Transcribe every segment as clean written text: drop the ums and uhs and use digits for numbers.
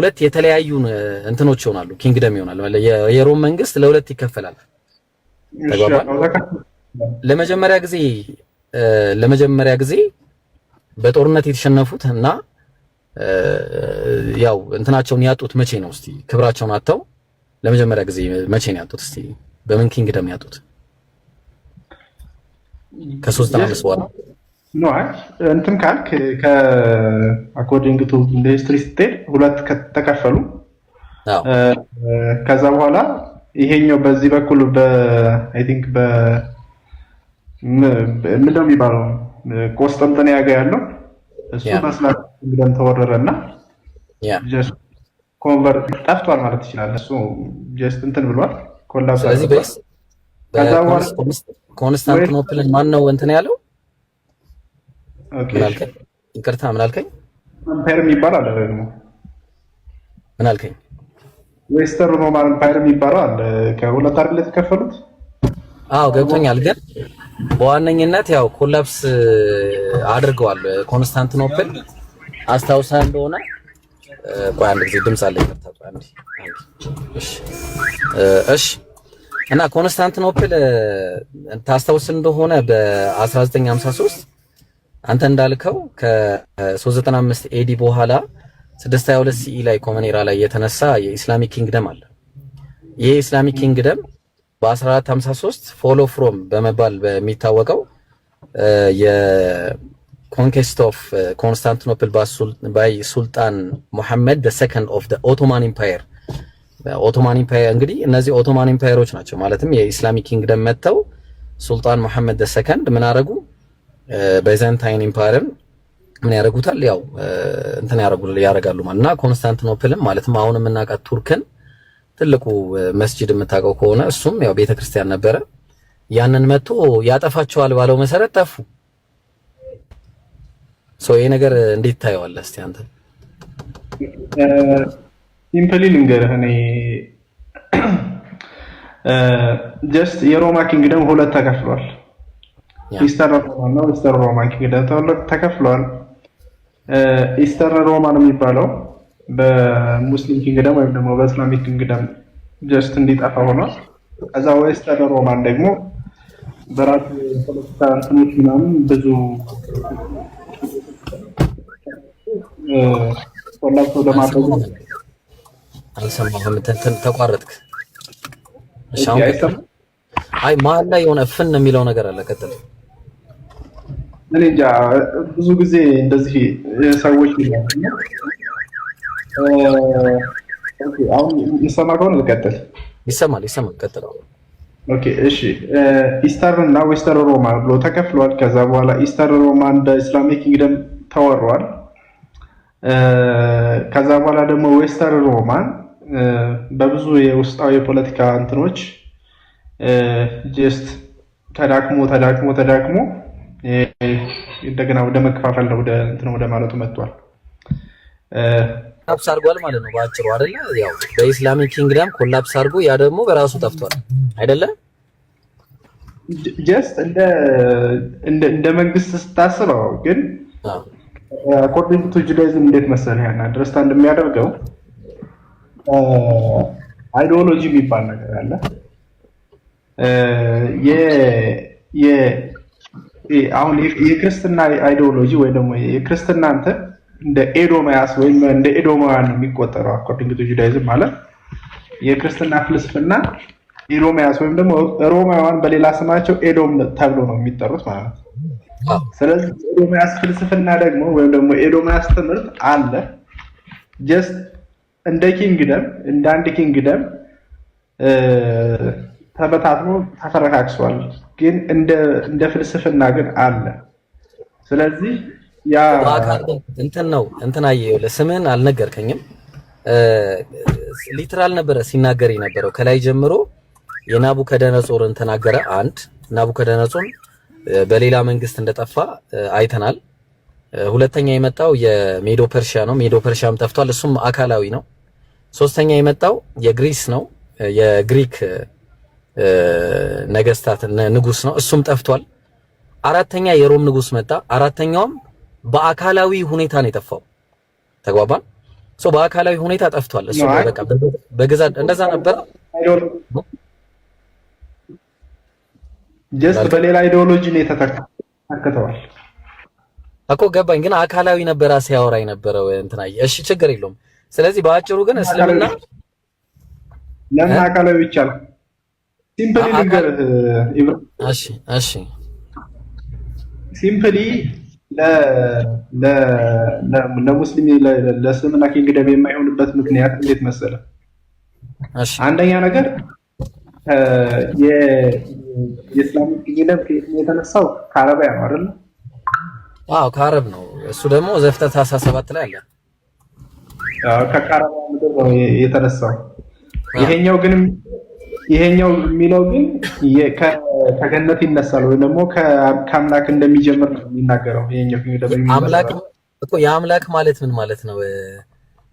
ሁለት የተለያዩ እንትኖች ይሆናሉ፣ ኪንግደም ይሆናል። የሮም መንግስት ለሁለት ይከፈላል። ተግባባን? ለመጀመሪያ ጊዜ በጦርነት የተሸነፉት እና ያው እንትናቸውን ያጡት መቼ ነው? እስቲ ክብራቸውን አጥተው ለመጀመሪያ ጊዜ መቼ ነው ያጡት? እስቲ በምን ኪንግደም ያጡት? ከ3 በኋላ ነው እንትን ካልክ ከአኮርዲንግ ቱ ኢንዱስትሪ ስትሄድ ሁለት ተከፈሉ። ከዛ በኋላ ይሄኛው በዚህ በኩል በአይ ቲንክ ምንድነው የሚባለው ቆስጠንጠንያ ጋር ያለው እሱ በእስላም ኪንግደም ተወረረና ጀስት ኮንቨርት ጠፍቷል ማለት ይችላል። እሱ ጀስት እንትን ብሏል ኮላፕስ። ስለዚህ ከዛ በኋላ ኮንስታንቲኖፕልን ማን ነው እንትን ያለው? ኦኬ ይቅርታ ምን አልከኝ? አምፓየር የሚባል አለ ደግሞ። ምን አልከኝ? ዌስተርን ሮማን አምፓየር የሚባለው አለ። ከሁለት አይደል የተከፈሉት? አዎ ገብቶኛል። ግን በዋነኝነት ያው ኮላፕስ አድርገዋል ኮንስታንቲኖፕል። አስታውሰህ እንደሆነ ቆይ አንድ ጊዜ ድምጽ አለ ይቅርታ። አንዴ እሺ እና ኮንስታንቲኖፕል ታስታውስ እንደሆነ በ1953 አንተ እንዳልከው ከ395 ኤዲ በኋላ 622 ሲኢ ላይ ኮመን ኤራ ላይ የተነሳ የኢስላሚክ ኪንግደም አለ። ይሄ ኢስላሚክ ኪንግደም በ1453 ፎሎ ፍሮም በመባል በሚታወቀው የኮንኬስት ኦፍ ኮንስታንቲኖፕል ባይ ሱልጣን ሙሐመድ ዘ ሰከንድ ኦፍ ዘ ኦቶማን ኢምፓየር። ኦቶማን ኢምፓየር እንግዲህ እነዚህ ኦቶማን ኢምፓየሮች ናቸው። ማለትም የኢስላሚክ ኪንግደም መተው ሱልጣን ሙሐመድ ዘ ሰከንድ ምን አረጉ? ባይዛንታይን ኢምፓየርን ምን ያደርጉታል? ያው እንትን ያደርጋሉ ማለት እና ኮንስታንቲኖፕልም ማለትም አሁን የምናውቃት ቱርክን ትልቁ መስጂድ የምታውቀው ከሆነ እሱም ያው ቤተክርስቲያን ነበረ። ያንን መጥቶ ያጠፋቸዋል ባለው መሰረት ጠፉ። ይሄ ነገር እንዴት ታየዋለህ እስቲ አንተ? ሲምፕሊ ልንገርህ እኔ ጀስት የሮማ ኪንግደም ሁለት ተከፍሏል። ኢስተርን ሮማን እና ዌስተርን ሮማን ኪንግደም ተከፍሏል። ኢስተርን ሮማን የሚባለው በሙስሊም ኪንግደም ወይም ደግሞ በእስላሚክ ኪንግደም ጀስት እንዲጠፋ ሆኗል። ከዛ ዌስተርን ሮማን ደግሞ በራሱ ፖለቲካ እንትኖች ምናምን ብዙ ኮላፕስ ለማድረግ አልሰማህም? ተቋረጥክ። እሺ አይ መሀል ላይ የሆነ ፍን የሚለው ነገር አለ። ቀጥል። እኔ እንጃ ብዙ ጊዜ እንደዚህ ሰዎች አሁን ይሰማ ከሆነ ልቀጥል። ይሰማል። ቀጥል። ኦኬ እሺ። ኢስተርን እና ዌስተርን ሮማን ብሎ ተከፍሏል። ከዛ በኋላ ኢስተርን ሮማን በኢስላሚክ ኪንግደም ተወሯል። ከዛ በኋላ ደግሞ ዌስተርን ሮማን በብዙ የውስጣዊ የፖለቲካ እንትኖች ጀስት ተዳክሞ እንደገና ወደ መከፋፈል ነው ወደ ማለቱ መጥቷል። ኮላፕስ አድርጓል ማለት ነው ባጭሩ አይደለ? ያው በኢስላሚክ ኪንግደም ኮላፕስ አድርጎ ያ ደግሞ በራሱ ጠፍቷል አይደለ? ጀስት እንደ መንግስት ስታስበው ግን አኮርዲንግ ቱ ጁዳይዝም እንዴት መሰለህ ያን አንደርስታንድ የሚያደርገው አይዲዮሎጂ የሚባል ነገር አለ። አሁን የክርስትና አይዲዮሎጂ ወይ ደግሞ የክርስትና እንትን እንደ ኤዶማያስ ወይም እንደ ኤዶማውያን ነው የሚቆጠረው። አኮርዲንግ ቱ ጁዳይዝም ማለት የክርስትና ፍልስፍና ኤዶማያስ ወይም ደግሞ ሮማውያን በሌላ ስማቸው ኤዶም ተብሎ ነው የሚጠሩት ማለት ነው። ስለዚህ ኤዶማያስ ፍልስፍና ደግሞ ወይም ደግሞ ኤዶማያስ ትምህርት አለ። ጀስት እንደ ኪንግደም እንደ አንድ ኪንግደም ተበታትኖ ተፈረካክሷል፣ ግን እንደ ፍልስፍና ግን አለ። ስለዚህ ያ እንትን አየው ለስምህን አልነገርከኝም። ሊትራል ነበረ ሲናገር የነበረው ከላይ ጀምሮ የናቡከደነጾርን ተናገረ። አንድ ናቡከደነጾር በሌላ መንግስት እንደጠፋ አይተናል። ሁለተኛ የመጣው የሜዶ ፐርሺያ ነው። ሜዶ ፐርሺያም ጠፍቷል፣ እሱም አካላዊ ነው። ሶስተኛ የመጣው የግሪስ ነው፣ የግሪክ ነገስታት ንጉስ ነው፣ እሱም ጠፍቷል። አራተኛ የሮም ንጉስ መጣ። አራተኛውም በአካላዊ ሁኔታ ነው የጠፋው። ተግባባን? በአካላዊ ሁኔታ ጠፍቷል። እሱ በቃ በግዛት እንደዛ ነበር። ጀስት በሌላ አይዲዮሎጂ ነው የተተካተዋል እኮ ገባኝ። ግን አካላዊ ነበር ሲያወራ የነበረው እንትና። እሺ ችግር የለውም። ስለዚህ በአጭሩ ግን እስልምና ለምን አካላዊ ይቻላል? ሲምፕሊ ልንገርህ እሺ እሺ ሲምፕሊ ለሙስሊም ለእስልምና ኪንግደም የማይሆንበት ምክንያት እንዴት መሰለ? እሺ አንደኛ ነገር የእስላሚክ ኪንግደም የተነሳው ከአረቢያ ነው አይደል? አዎ ከአረብ ነው። እሱ ደግሞ ዘፍጥረት 17 ላይ አለ። ከአረቢያ ምድር ነው የተነሳው። ይሄኛው የሚለው ግን ከገነት ይነሳል ወይ ደግሞ ከአምላክ እንደሚጀምር ነው የሚናገረው። ይሄኛው ኪንግደም አምላክ እኮ የአምላክ ማለት ምን ማለት ነው?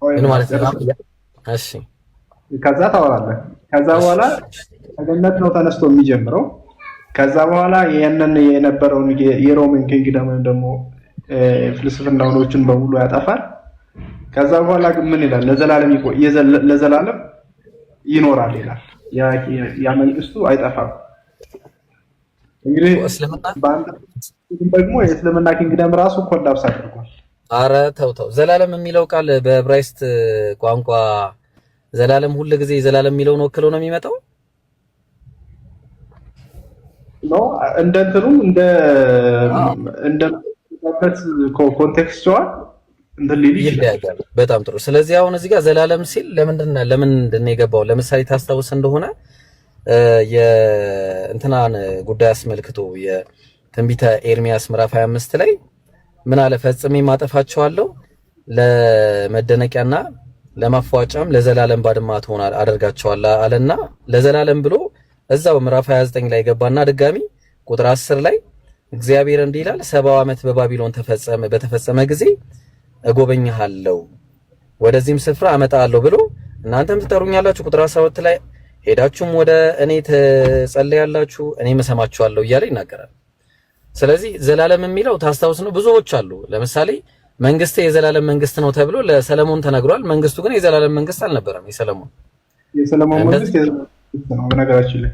ምን ማለት ነው? እሺ ከዛ ታወራለህ። ከዛ በኋላ ከገነት ነው ተነስቶ የሚጀምረው። ከዛ በኋላ ያንን የነበረውን የሮማን ኪንግደም ወይም ደግሞ ፍልስፍናዎችን በሙሉ ያጠፋል። ከዛ በኋላ ምን ይላል? ለዘላለም ይኖራል ይላል። ያ መንግስቱ አይጠፋም። እንግዲህ በአንድ ደግሞ የእስልምና ኪንግደም ራሱ ኮላፕስ አድርጓል። አረ ተው ዘላለም የሚለው ቃል በዕብራይስጥ ቋንቋ ዘላለም ሁሉ ጊዜ ዘላለም የሚለውን ወክሎ ነው የሚመጣው ነው። እንትኑም እንደ ኮንቴክስቹዋል ይለያያል። በጣም ጥሩ። ስለዚህ አሁን እዚህ ጋር ዘላለም ሲል ለምንድን ነው የገባው? ለምሳሌ ታስታውስ እንደሆነ የእንትናን ጉዳይ አስመልክቶ የትንቢተ ኤርሚያስ ምዕራፍ 25 ላይ ምን አለ? ፈጽሜ ማጠፋቸዋለሁ ለመደነቂያና ለማፏጫም ለዘላለም ባድማ ትሆናል አደርጋቸዋለሁ አለና ለዘላለም ብሎ እዛው ምዕራፍ 29 ላይ ገባና ድጋሚ ቁጥር 10 ላይ እግዚአብሔር እንዲህ ይላል 70 ዓመት በባቢሎን በተፈጸመ ጊዜ እጎበኛለሁ ወደዚህም ስፍራ አመጣለሁ ብሎ እናንተም ትጠሩኛላችሁ። ቁጥር 12 ላይ ሄዳችሁም ወደ እኔ ትጸልያላችሁ እኔም እሰማችኋለሁ እያለ ይናገራል። ስለዚህ ዘላለም የሚለው ታስታውስ ነው ብዙዎች አሉ። ለምሳሌ መንግስት የዘላለም መንግስት ነው ተብሎ ለሰለሞን ተነግሯል። መንግስቱ ግን የዘላለም መንግስት አልነበረም። የሰለሞን መንግስት ነው በነገራችን ላይ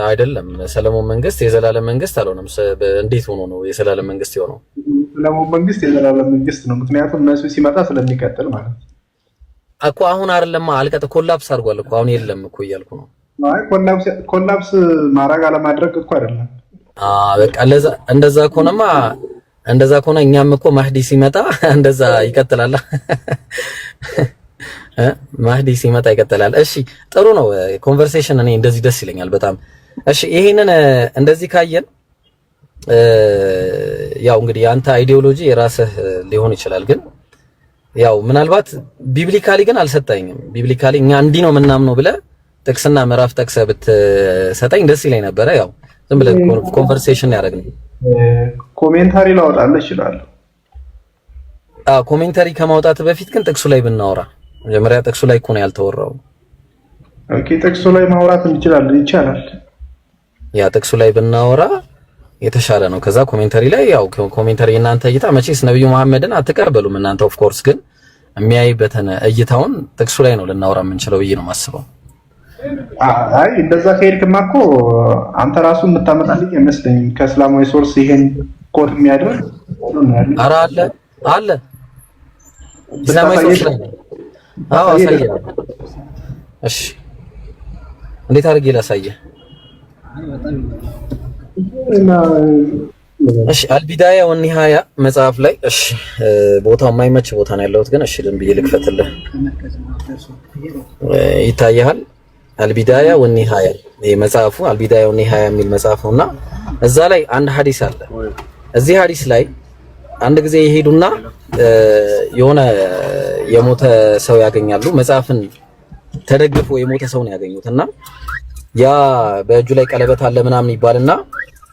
አይደለም። ሰለሞን መንግስት የዘላለም መንግስት አልሆነም። እንዴት ሆኖ ነው የዘላለም መንግስት የሆነው? ሰለሞን መንግስት የዘላለም መንግስት ነው። ምክንያቱም እነሱ ሲመጣ ስለሚቀጥል ማለት ነው እኮ። አሁን አይደለም ኮላፕስ አድርጓል እኮ አሁን የለም እኮ እያልኩ ነው። አይ ኮላፕስ ማድረግ አለማድረግ እኮ አይደለም። በቃ እንደዛ ከሆነ እኛም እኮ ማህዲ ሲመጣ እንደዛ ይቀጥላል። ማህዲ ሲመጣ ይቀጥላል። እሺ ጥሩ ነው ኮንቨርሴሽን። እኔ እንደዚህ ደስ ይለኛል በጣም። እሺ ይሄንን እንደዚህ ካየን ያው እንግዲህ ያንተ አይዲዮሎጂ የራስህ ሊሆን ይችላል፣ ግን ያው ምናልባት ቢብሊካሊ ግን አልሰጠኝም። ቢብሊካሊ እኛ እንዲህ ነው ምናምነው ብለህ ጥቅስና ምዕራፍ ጠቅሰህ ብትሰጠኝ ደስ ይለኝ ነበረ። ያው ዝም ብለህ ኮንቨርሴሽን ያደርግን። ኮሜንታሪ ላወጣልህ እችላለሁ። ኮሜንታሪ ከማውጣት በፊት ግን ጥቅሱ ላይ ብናወራ መጀመሪያ ጥቅሱ ላይ እኮ ነው ያልተወራው። ኦኬ ጥቅሱ ላይ ማውራት እንችላለን፣ ይቻላል። ያ ጥቅሱ ላይ ብናወራ የተሻለ ነው። ከዛ ኮሜንታሪ ላይ ያው ኮሜንታሪ እናንተ እይታ መቼስ ነብዩ መሐመድን አትቀበሉም እናንተ ኦፍ ኮርስ፣ ግን የሚያይበትን እይታውን ጥቅሱ ላይ ነው ልናወራ የምንችለው ብዬ ነው የማስበው። አይ እንደዛ ከሄድክማ እኮ አንተ ራሱ የምታመጣልኝ አይመስለኝም ከእስላማዊ ሶርስ ይሄን ኮድ የሚያደርግ ኧረ አለ እስላማዊ ሶርስ ላይ አዎ አሳየህ። እሺ እንዴት አድርጌ ላሳየህ? እሺ አልቢዳያ ወኒሃያ መጽሐፍ ላይ እሺ ቦታው የማይመች ቦታ ነው ያለሁት፣ ግን እሺ ዝም ብዬ ልክፈትልህ። ይታያል አልቢዳያ ወኒሃያ ይሄ መጽሐፉ አልቢዳያ ወኒሃያ የሚል መጽሐፍ ነውና እዛ ላይ አንድ ሐዲስ አለ። እዚህ ሐዲስ ላይ አንድ ጊዜ ይሄዱና የሆነ የሞተ ሰው ያገኛሉ። መጽሐፍን ተደግፎ የሞተ ሰው ነው ያገኙትና ያ በእጁ ላይ ቀለበት አለ ምናምን ይባልና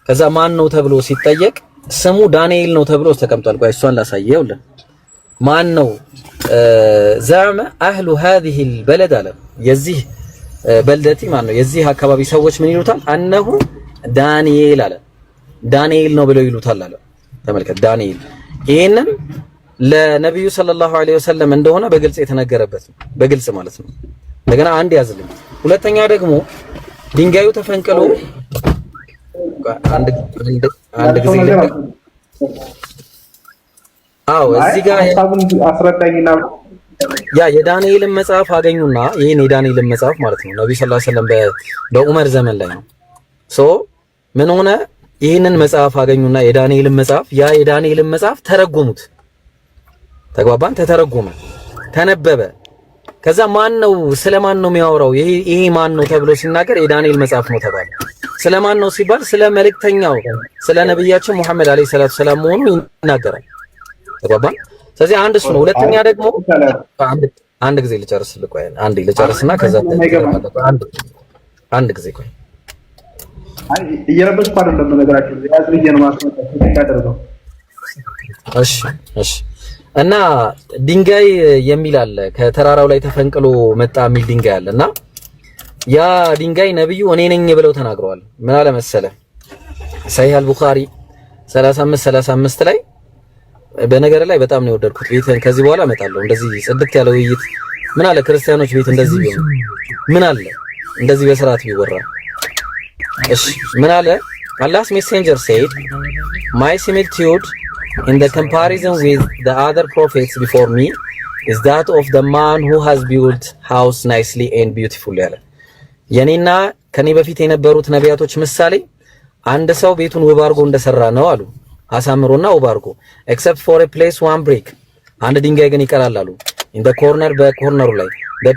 ከዛ ማን ነው ተብሎ ሲጠየቅ ስሙ ዳንኤል ነው ተብሎ ተቀምጧል። ቆይ እሷን ላሳየው። ማን ነው ዘዕመ አህሉ هذه البلد አለ የዚህ በልደቲ ማን ነው የዚህ አካባቢ ሰዎች ምን ይሉታል? አነሁ ዳንኤል አለ ዳንኤል ነው ብለው ይሉታል አለ። ተመልከት ዳንኤል። ይሄንን ለነብዩ ሰለላሁ ዐለይሂ ወሰለም እንደሆነ በግልጽ የተነገረበት ነው። በግልጽ ማለት ነው። እንደገና አንድ ያዝልኝ። ሁለተኛ ደግሞ ድንጋዩ ተፈንቅሎ አንድ ጊዜ እዚህ ጋር አስረዳኝና ያ የዳንኤልን መጽሐፍ አገኙና ይሄን የዳንኤልን መጽሐፍ ማለት ነው ነብዩ ሰለላሁ ዐለይሂ ወሰለም በዑመር ዘመን ላይ ነው ምን ሆነ? ይህንን መጽሐፍ አገኙና የዳንኤልን መጽሐፍ ተረጎሙት። ተግባባን? ተተረጎመ፣ ተነበበ። ከዛ ማን ነው ስለማን ነው የሚያወራው? ይሄ ማን ነው ተብሎ ሲናገር የዳንኤል መጽሐፍ ነው ተባለ። ስለማን ነው ሲባል ስለ መልእክተኛው ስለ ነብያችን መሐመድ አለይሂ ሰላቱ ሰላም መሆኑ ይናገራል። ተግባባን? ስለዚህ አንድ እሱ ነው። ሁለተኛ ደግሞ አንድ ጊዜ ልጨርስልህ፣ ቆይ አንዴ ልጨርስና ከዛ አንድ ጊዜ ቆይ እየረበሽኩ አይደለም ነገራችሁ ያዝ ብዬ ነው ማስመጣት ያደርገው። እሺ እና ድንጋይ የሚል አለ ከተራራው ላይ ተፈንቅሎ መጣ የሚል ድንጋይ አለ እና ያ ድንጋይ ነብዩ እኔ ነኝ ብለው ተናግረዋል። ምን አለ መሰለ ሰሂህ አልቡኻሪ 35 ላይ በነገር ላይ በጣም ነው የወደድኩት። ቤትን ከዚህ በኋላ እመጣለሁ እንደዚህ ጽድት ያለ ውይይት ምን አለ ክርስቲያኖች ቤት እንደዚህ ቢሆን ምን አለ እንደዚህ በስርዓት ቢወራ። እሺ ምን አለ Allah's messenger said my similitude in the comparison with the other prophets before me is that of the man who has built house nicely and beautifully ያለ የኔና ከኔ በፊት የነበሩት ነቢያቶች ምሳሌ አንድ ሰው ቤቱን ውብ አድርጎ እንደሰራ ነው አሉ። አሳምሮና ውብ አድርጎ except for a place one brick አንድ ድንጋይ ግን ይቀራል አሉ in the corner በኮርነሩ ላይ the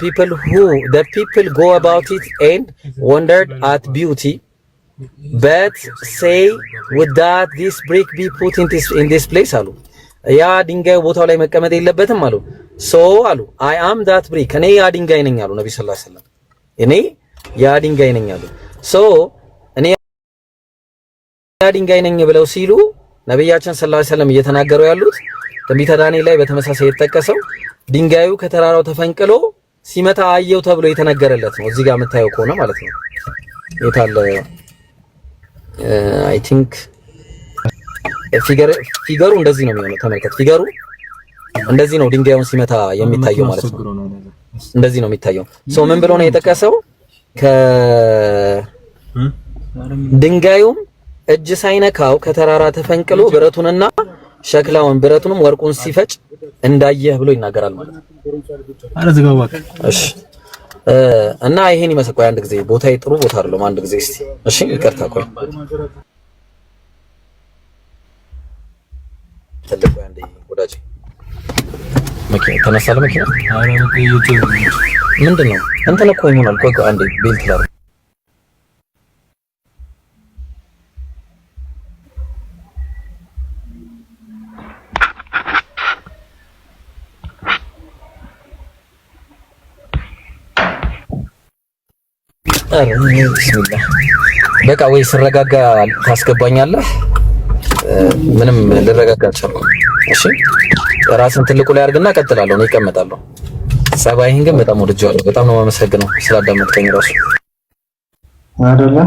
people go about it and wondered at beauty but say would that this brick be put in this place አሉ። ያ ድንጋይ ቦታው ላይ መቀመጥ የለበትም አሉ። so አሉ I am that brick እኔ ያ ድንጋይ ነኝ አሉ ነብዩ ሰለላሁ ዐለይሂ ወሰለም። እኔ ያ ድንጋይ ነኝ አሉ። so እኔ ያ ድንጋይ ነኝ ብለው ሲሉ ነብያችን ሰለላሁ ዐለይሂ ወሰለም እየተናገሩ ያሉት ትንቢተ ዳንኤል ላይ በተመሳሳይ የተጠቀሰው ድንጋዩ ከተራራው ተፈንቅሎ ሲመታ አየው ተብሎ የተነገረለት ነው። እዚህ ጋር የምታየው ከሆነ ማለት ነው የታለ I think ፊገሩ እንደዚህ ነው የሚሆነው። ተመልከት፣ ፊገሩ እንደዚህ ነው ድንጋዩን ሲመታ የሚታየው ማለት ነው። እንደዚህ ነው የሚታየው። ሶ ምን ብሎ ነው የጠቀሰው? ድንጋዩም እጅ ሳይነካው ከተራራ ተፈንቅሎ ብረቱንና ሸክላውን ብረቱንም ወርቁን ሲፈጭ እንዳየህ ብሎ ይናገራል ማለት ነው። እሺ እና ይሄን ይመስል ቆይ አንድ ጊዜ ቦታዬ ጥሩ ቦታ አይደለም። አንድ ጊዜ እስቲ እሺ ይቅርታ ቆይ ተደበ አንዴ ወዳጅ መኪና ተነሳለ መኪና ምንድነው እንትን እኮ ይሆናል። ቆይ አንዴ ቤልት ላር ቢስሚላህ በቃ ወይ ስረጋጋ ታስገባኛለህ። ምንም ልረጋጋ አልቻልኩም። እሺ ራስን ትልቁ ላይ አድርግና ቀጥላለሁ። ነው ይቀመጣለሁ። ጸባይህን ግን በጣም ወድጄዋለሁ። በጣም ነው የማመሰግነው ስላዳመጥከኝ ራሱ አይደለ